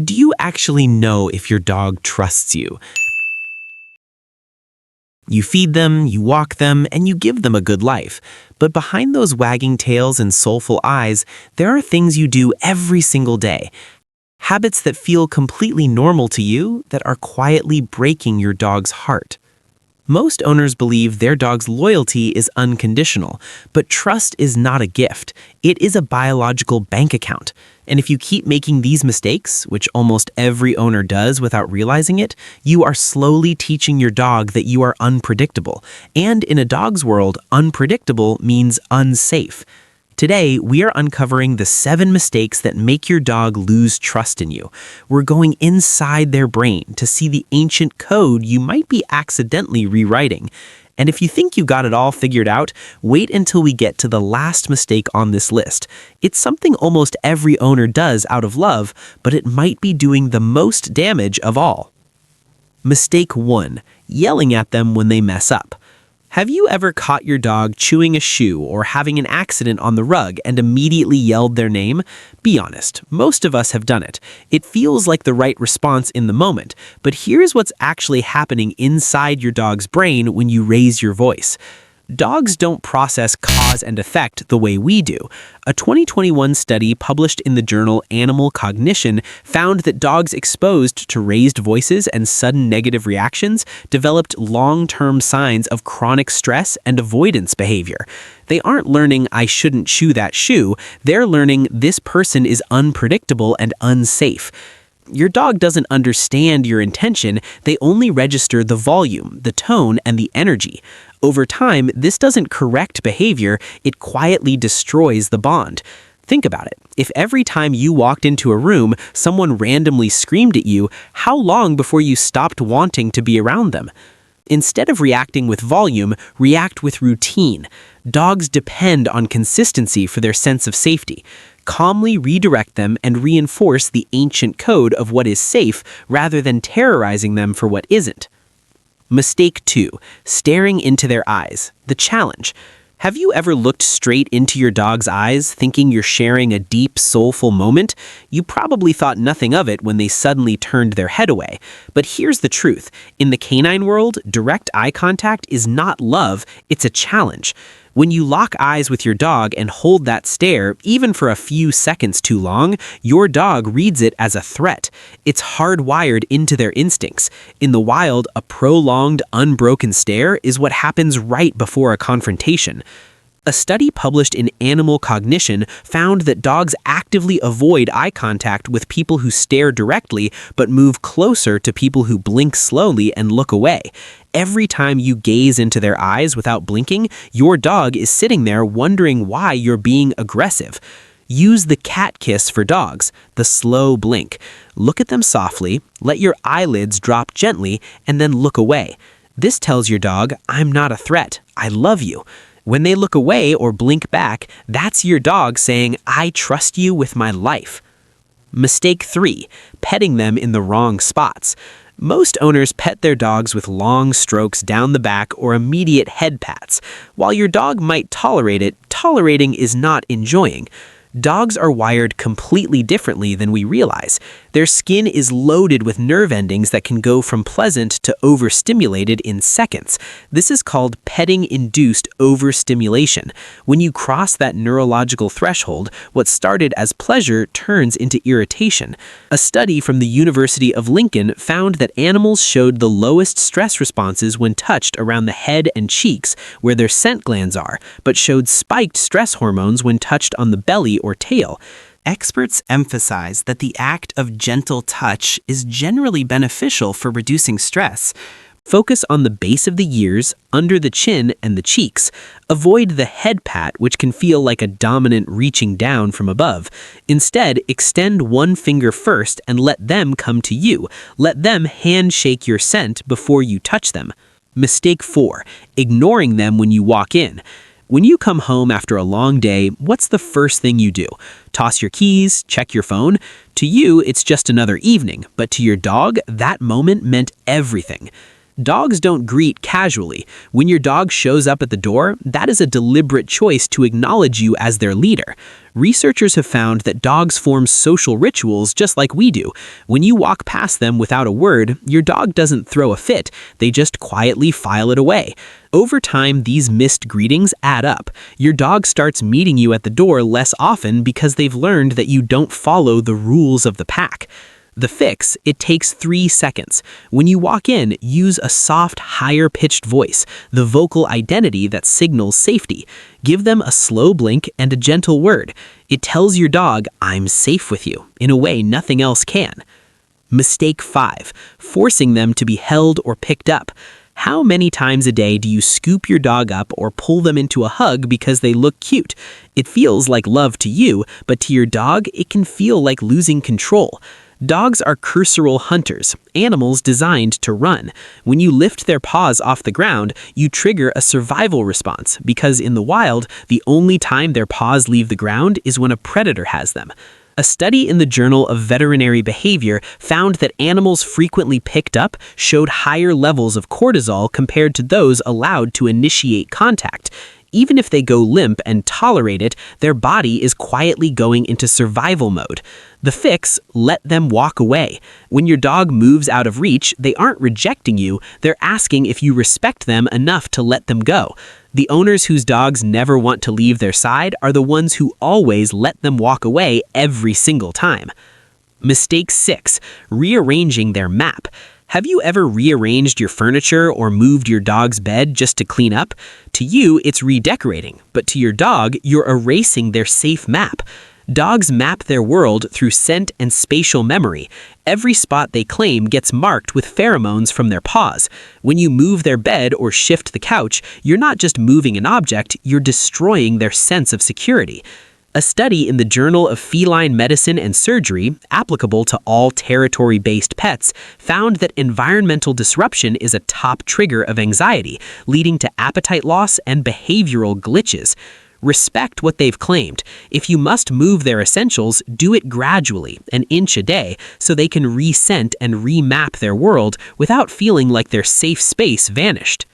Do you actually know if your dog trusts you? You feed them, you walk them, and you give them a good life. But behind those wagging tails and soulful eyes, there are things you do every single day. Habits that feel completely normal to you that are quietly breaking your dog's heart. Most owners believe their dog's loyalty is unconditional, but trust is not a gift. It is a biological bank account. And if you keep making these mistakes, which almost every owner does without realizing it, you are slowly teaching your dog that you are unpredictable. And in a dog's world, unpredictable means unsafe. Today, we are uncovering the 7 mistakes that make your dog lose trust in you. We're going inside their brain to see the ancient code you might be accidentally rewriting. And if you think you got it all figured out, wait until we get to the last mistake on this list. It's something almost every owner does out of love, but it might be doing the most damage of all. Mistake 1. Yelling at them when they mess up. Have you ever caught your dog chewing a shoe or having an accident on the rug and immediately yelled their name? Be honest, most of us have done it. It feels like the right response in the moment, but here's what's actually happening inside your dog's brain when you raise your voice. Dogs don't process cause and effect the way we do. A 2021 study published in the journal Animal Cognition found that dogs exposed to raised voices and sudden negative reactions developed long-term signs of chronic stress and avoidance behavior. They aren't learning I shouldn't chew that shoe, they're learning this person is unpredictable and unsafe. Your dog doesn't understand your intention, they only register the volume, the tone, and the energy. Over time, this doesn't correct behavior, it quietly destroys the bond. Think about it. If every time you walked into a room, someone randomly screamed at you, how long before you stopped wanting to be around them? Instead of reacting with volume, react with routine. Dogs depend on consistency for their sense of safety. Calmly redirect them and reinforce the ancient code of what is safe rather than terrorizing them for what isn't. Mistake 2. Staring into their eyes. The challenge. Have you ever looked straight into your dog's eyes, thinking you're sharing a deep, soulful moment? You probably thought nothing of it when they suddenly turned their head away. But here's the truth. In the canine world, direct eye contact is not love, it's a challenge. When you lock eyes with your dog and hold that stare, even for a few seconds too long, your dog reads it as a threat. It's hardwired into their instincts. In the wild, a prolonged, unbroken stare is what happens right before a confrontation. A study published in Animal Cognition found that dogs actively avoid eye contact with people who stare directly but move closer to people who blink slowly and look away. Every time you gaze into their eyes without blinking, your dog is sitting there wondering why you're being aggressive. Use the cat kiss for dogs, the slow blink. Look at them softly, let your eyelids drop gently, and then look away. This tells your dog, I'm not a threat, I love you. When they look away or blink back, that's your dog saying, I trust you with my life. Mistake 3. Petting them in the wrong spots. Most owners pet their dogs with long strokes down the back or immediate head pats. While your dog might tolerate it, tolerating is not enjoying. Dogs are wired completely differently than we realize. Their skin is loaded with nerve endings that can go from pleasant to overstimulated in seconds. This is called petting-induced overstimulation. When you cross that neurological threshold, what started as pleasure turns into irritation. A study from the University of Lincoln found that animals showed the lowest stress responses when touched around the head and cheeks, where their scent glands are, but showed spiked stress hormones when touched on the belly or tail. Experts emphasize that the act of gentle touch is generally beneficial for reducing stress. Focus on the base of the ears, under the chin, and the cheeks. Avoid the head pat, which can feel like a dominant reaching down from above. Instead, extend one finger first and let them come to you. Let them handshake your scent before you touch them. Mistake 4. Ignoring them when you walk in. When you come home after a long day, what's the first thing you do? Toss your keys, check your phone? To you, it's just another evening, but to your dog, that moment meant everything. Dogs don't greet casually. When your dog shows up at the door, that is a deliberate choice to acknowledge you as their leader. Researchers have found that dogs form social rituals just like we do. When you walk past them without a word, your dog doesn't throw a fit, they just quietly file it away. Over time, these missed greetings add up. Your dog starts meeting you at the door less often because they've learned that you don't follow the rules of the pack. The fix, it takes 3 seconds. When you walk in, use a soft, higher-pitched voice, the vocal identity that signals safety. Give them a slow blink and a gentle word. It tells your dog, "I'm safe with you," in a way nothing else can. Mistake 5, forcing them to be held or picked up. How many times a day do you scoop your dog up or pull them into a hug because they look cute? It feels like love to you, but to your dog, it can feel like losing control. Dogs are cursoral hunters, animals designed to run. When you lift their paws off the ground, you trigger a survival response because in the wild, the only time their paws leave the ground is when a predator has them. A study in the Journal of Veterinary Behavior found that animals frequently picked up showed higher levels of cortisol compared to those allowed to initiate contact. Even if they go limp and tolerate it, their body is quietly going into survival mode. The fix, let them walk away. When your dog moves out of reach, they aren't rejecting you, they're asking if you respect them enough to let them go. The owners whose dogs never want to leave their side are the ones who always let them walk away every single time. Mistake 6, rearranging their map. Have you ever rearranged your furniture or moved your dog's bed just to clean up? To you, it's redecorating, but to your dog, you're erasing their safe map. Dogs map their world through scent and spatial memory. Every spot they claim gets marked with pheromones from their paws. When you move their bed or shift the couch, you're not just moving an object, you're destroying their sense of security. A study in the Journal of Feline Medicine and Surgery, applicable to all territory-based pets, found that environmental disruption is a top trigger of anxiety, leading to appetite loss and behavioral glitches. Respect what they've claimed. If you must move their essentials, do it gradually, an inch a day, so they can re-scent and remap their world without feeling like their safe space vanished.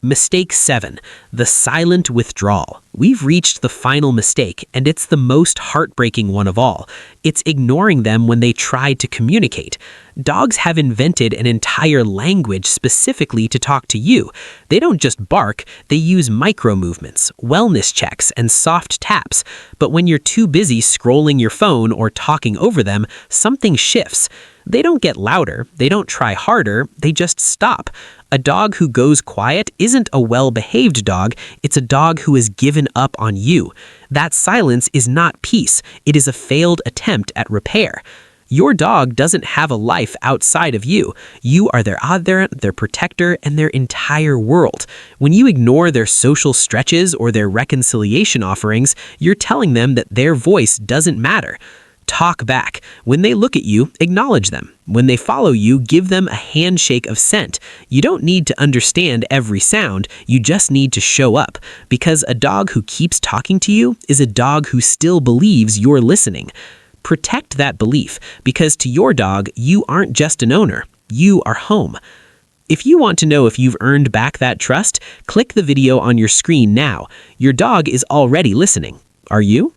Mistake 7, the silent withdrawal. We've reached the final mistake, and it's the most heartbreaking one of all. It's ignoring them when they try to communicate. Dogs have invented an entire language specifically to talk to you. They don't just bark, they use micro-movements, wellness checks, and soft taps. But when you're too busy scrolling your phone or talking over them, something shifts. They don't get louder, they don't try harder, they just stop. A dog who goes quiet isn't a well-behaved dog, it's a dog who has given up on you. That silence is not peace, it is a failed attempt at repair. Your dog doesn't have a life outside of you. You are their adherent, their protector, and their entire world. When you ignore their social stretches or their reconciliation offerings, you're telling them that their voice doesn't matter. Talk back. When they look at you, acknowledge them. When they follow you, give them a handshake of scent. You don't need to understand every sound, you just need to show up. Because a dog who keeps talking to you is a dog who still believes you're listening. Protect that belief, because to your dog, you aren't just an owner, you are home. If you want to know if you've earned back that trust, click the video on your screen now. Your dog is already listening. Are you?